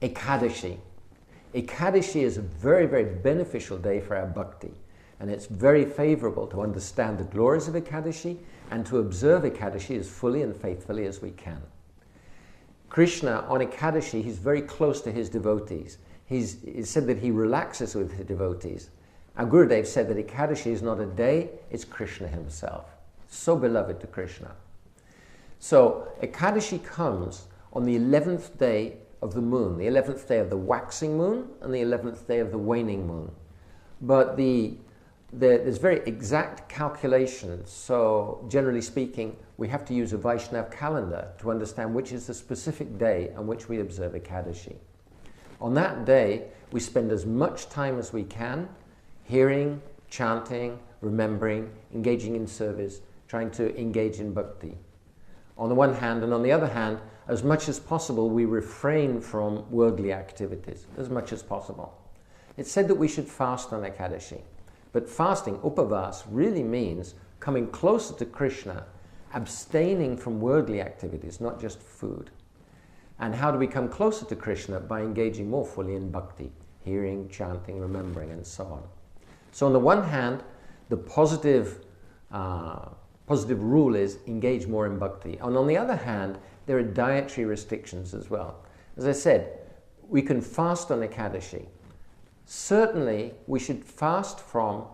Ekadashi. Ekadashi is a very, very beneficial day for our bhakti, and it's very favorable to understand the glories of Ekadashi and to observe Ekadashi as fully and faithfully as we can. Krishna, on Ekadashi, he's very close to his devotees. It's said that he relaxes with his devotees. Our Gurudev said that Ekadashi is not a day, it's Krishna himself. So beloved to Krishna. So Ekadashi comes on the 11th day of the moon, the 11th day of the waxing moon and the 11th day of the waning moon. But there's very exact calculations, so generally speaking, we have to use a Vaishnav calendar to understand which is the specific day on which we observe Ekadashi. On that day, we spend as much time as we can hearing, chanting, remembering, engaging in service, trying to engage in bhakti. On the one hand, and on the other hand, as much as possible, we refrain from worldly activities, as much as possible. It's said that we should fast on Ekadashi, but fasting, upavas, really means coming closer to Krishna, abstaining from worldly activities, not just food. And how do we come closer to Krishna? By engaging more fully in bhakti, hearing, chanting, remembering, and so on. So on the one hand, the positive rule is engage more in bhakti. And on the other hand, there are dietary restrictions as well. As I said, we can fast on Ekadashi. Certainly, we should fast from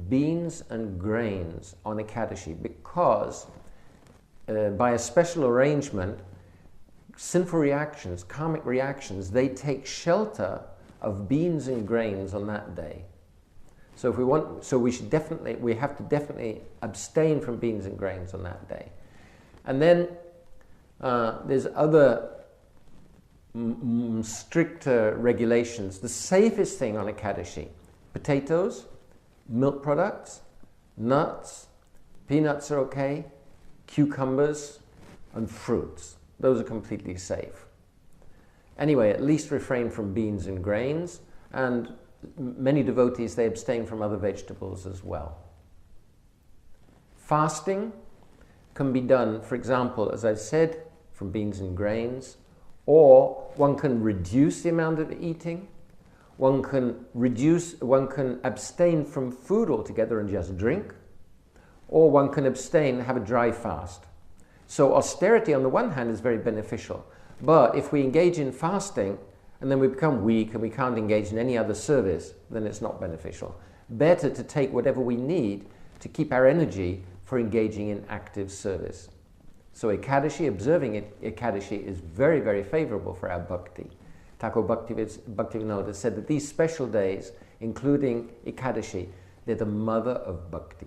beans and grains on Ekadashi because by a special arrangement, sinful reactions, karmic reactions, they take shelter of beans and grains on that day. So if we want, we have to definitely abstain from beans and grains on that day. And then there's other stricter regulations. The safest thing on Ekadashi: potatoes, milk products, nuts, peanuts are okay, cucumbers, and fruits. Those are completely safe. Anyway, at least refrain from beans and grains, and many devotees, they abstain from other vegetables as well. Fasting can be done, for example, as I said, from beans and grains, or one can reduce the amount of eating. One can abstain from food altogether and just drink, or one can abstain and have a dry fast. So austerity on the one hand is very beneficial, but if we engage in fasting and then we become weak and we can't engage in any other service, then it's not beneficial. Better to take whatever we need to keep our energy for engaging in active service. So Ekadashi, observing Ekadashi is very, very favorable for our bhakti. Thakur Bhaktivinoda said that these special days, including Ekadashi, they're the mother of bhakti.